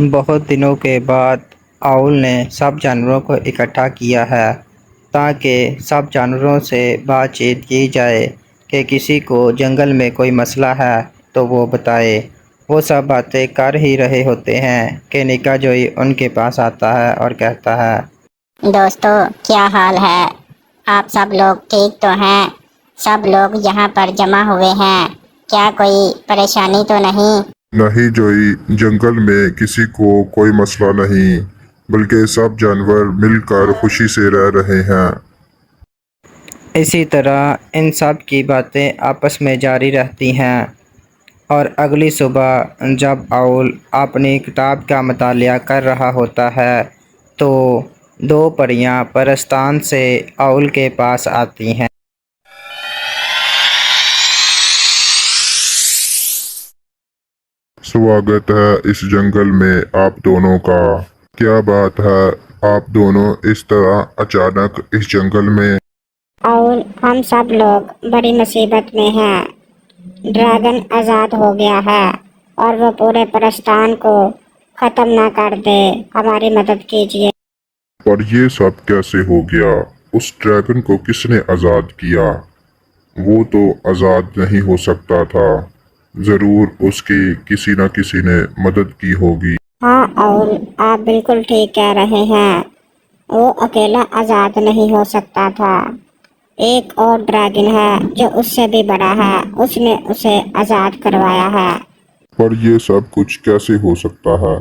बहुत दिनों के बाद आउल ने सब जानवरों को इकट्ठा किया है ताकि सब जानवरों से बातचीत की जाए कि किसी को जंगल में कोई मसला है तो वो बताए। वो सब बातें कर ही रहे होते हैं कि निका जोई उनके पास आता है और कहता है, दोस्तों, क्या हाल है? आप सब लोग ठीक तो हैं? सब लोग यहाँ पर जमा हुए हैं। क्या कोई परेशानी तो नहीं? नहीं जोई, जंगल में किसी को कोई मसला नहीं, बल्कि सब जानवर मिलकर खुशी से रह रहे हैं। इसी तरह इन सब की बातें आपस में जारी रहती हैं और अगली सुबह जब आउल अपनी किताब का मतालिया कर रहा होता है तो दो परियां परस्तान से आउल के पास आती हैं। स्वागत है इस जंगल में आप दोनों का। क्या बात है, आप दोनों इस तरह अचानक इस जंगल में? और हम सब लोग बड़ी मुसीबत में हैं। ड्रैगन आज़ाद हो गया है और वो पूरे परस्तान को ख़त्म ना कर दे। हमारी मदद कीजिए। पर ये सब कैसे हो गया? उस ड्रैगन को किसने आज़ाद किया? वो तो आज़ाद नहीं हो सकता था। जरूर उसकी किसी न किसी ने मदद की होगी। हाँ, और आप बिल्कुल ठीक कह रहे हैं। वो अकेला आज़ाद नहीं हो सकता था। एक और ड्रैगन है जो उससे भी बड़ा है, उसने उसे आज़ाद करवाया है। पर ये सब कुछ कैसे हो सकता है?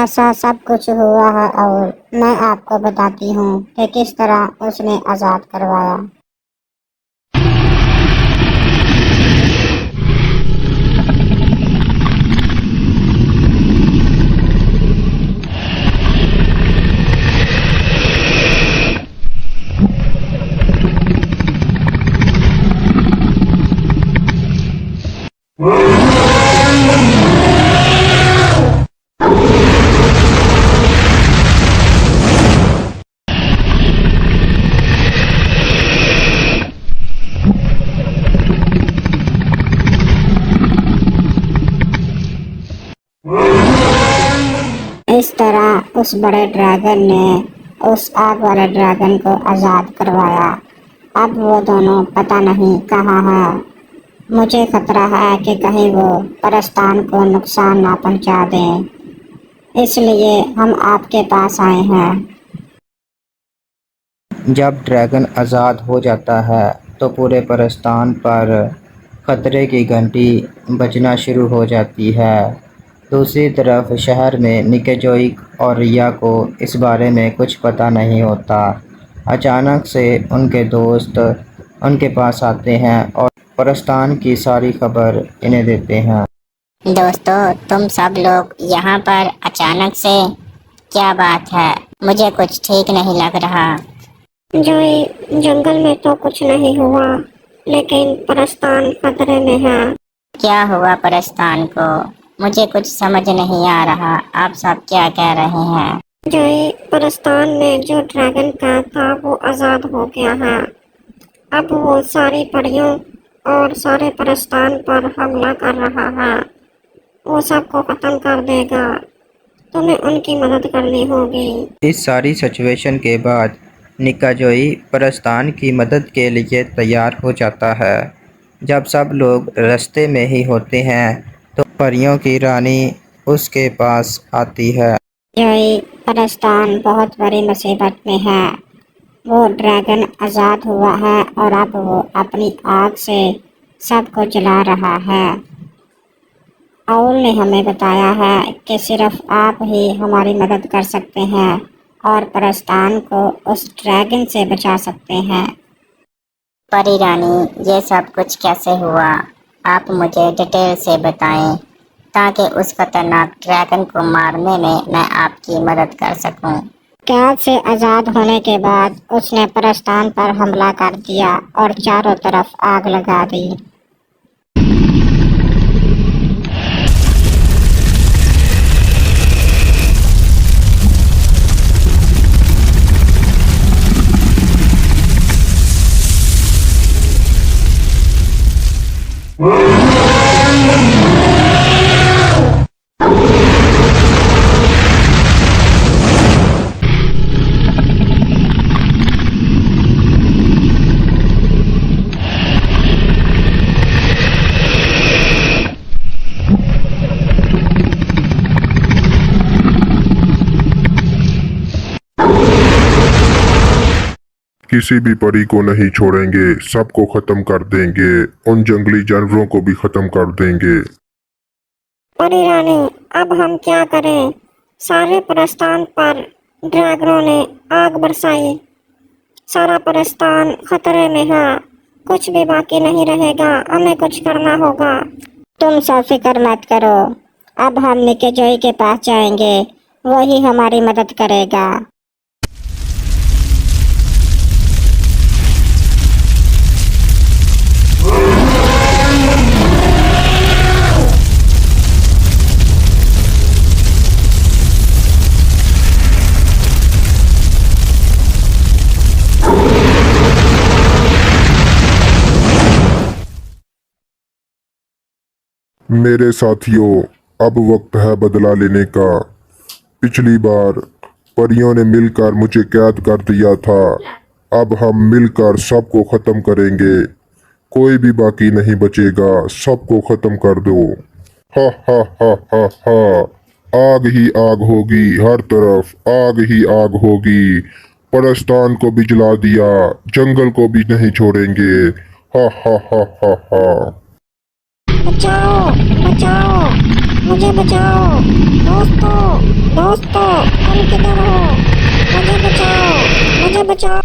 ऐसा सब कुछ हुआ है और मैं आपको बताती हूँ कि किस तरह उसने आज़ाद करवाया। इस तरह उस बड़े ड्रैगन ने उस आग वाले ड्रैगन को आज़ाद करवाया। अब वो दोनों पता नहीं कहाँ है। मुझे खतरा है कि कहीं वो परस्तान को नुकसान ना पहुँचा दें, इसलिए हम आपके पास आए हैं। जब ड्रैगन आज़ाद हो जाता है तो पूरे परस्तान पर ख़तरे की घंटी बजना शुरू हो जाती है। दूसरी तरफ शहर में निकेजोई और रिया को इस बारे में कुछ पता नहीं होता। अचानक से उनके दोस्त उनके पास आते हैं और परस्तान की सारी खबर इन्हें देते हैं। दोस्तों, तुम सब लोग यहाँ पर अचानक से? क्या बात है? मुझे कुछ ठीक नहीं लग रहा। जोई, जंगल में तो कुछ नहीं हुआ, लेकिन परस्तान खतरे में है। क्या हुआ परस्तान को? मुझे कुछ समझ नहीं आ रहा। आप सब क्या कह रहे हैं? जोई, परस्तान में जो ड्रैगन का था वो आज़ाद हो गया है। अब वो सारी परियों और सारे परस्तान पर हमला कर रहा है। वो सबको खत्म कर देगा। तुम्हें उनकी मदद करनी होगी। इस सारी सिचुएशन के बाद निकाजोई परस्तान की मदद के लिए तैयार हो जाता है। जब सब लोग रास्ते में ही होते हैं तो परियों की रानी उसके पास आती है। जोई, परस्तान बहुत बड़ी मुसीबत में है। वो ड्रैगन आज़ाद हुआ है और अब वो अपनी आग से सबको जला रहा है। आउल ने हमें बताया है कि सिर्फ आप ही हमारी मदद कर सकते हैं और परस्तान को उस ड्रैगन से बचा सकते हैं। परी रानी, ये सब कुछ कैसे हुआ? आप मुझे डिटेल से बताएं ताकि उस खतरनाक ड्रैगन को मारने में मैं आपकी मदद कर सकूं। कैद से आज़ाद होने के बाद उसने परस्तान पर हमला कर दिया और चारों तरफ आग लगा दी। किसी भी परी को नहीं छोड़ेंगे, सबको खत्म कर देंगे, उन जंगली जानवरों को भी खत्म कर देंगे। परी रानी, अब हम क्या करें? सारे परस्तान पर ड्रैगनों ने आग बरसाई। सारा परस्तान खतरे में है, कुछ भी बाकी नहीं रहेगा। हमें कुछ करना होगा। तुम सब फिक्र मत करो, अब हम निकेजोई के पास जाएंगे, वही हमारी मदद करेगा। मेरे साथियों, अब वक्त है बदला लेने का। पिछली बार परियों ने मिलकर मुझे कैद कर दिया था, अब हम मिलकर सबको खत्म करेंगे। कोई भी बाकी नहीं बचेगा, सबको खत्म कर दो। हा हा हा हा हा। आग ही आग होगी, हर तरफ आग ही आग होगी। परस्तान को भी जला दिया, जंगल को भी नहीं छोड़ेंगे। हा हा हा हा हा। बचाओ, बचाओ, मुझे बचाओ। दोस्तों, दोस्तों, तुम किधर हो? मुझे बचाओ, मुझे बचाओ।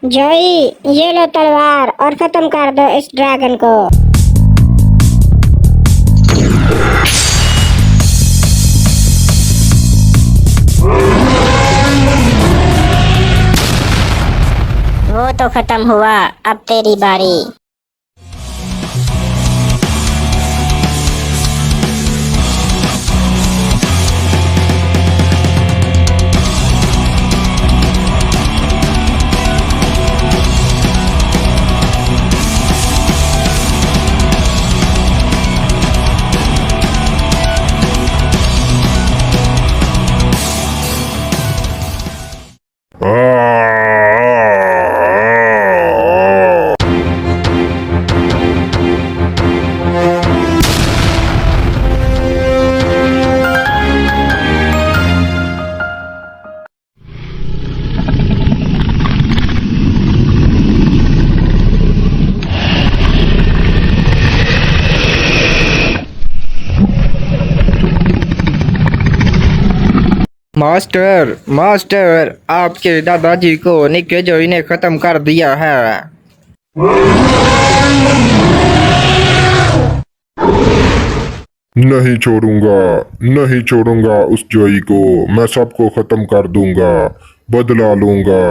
जोई, ये लो तलवार और खत्म कर दो इस ड्रैगन को। वो तो खत्म हुआ, अब तेरी बारी। मास्टर, मास्टर, आपके दादाजी को निकेजोई ने खत्म कर दिया है। नहीं छोड़ूंगा, नहीं छोड़ूंगा उस जोई को। मैं सबको खत्म कर दूंगा, बदला लूंगा।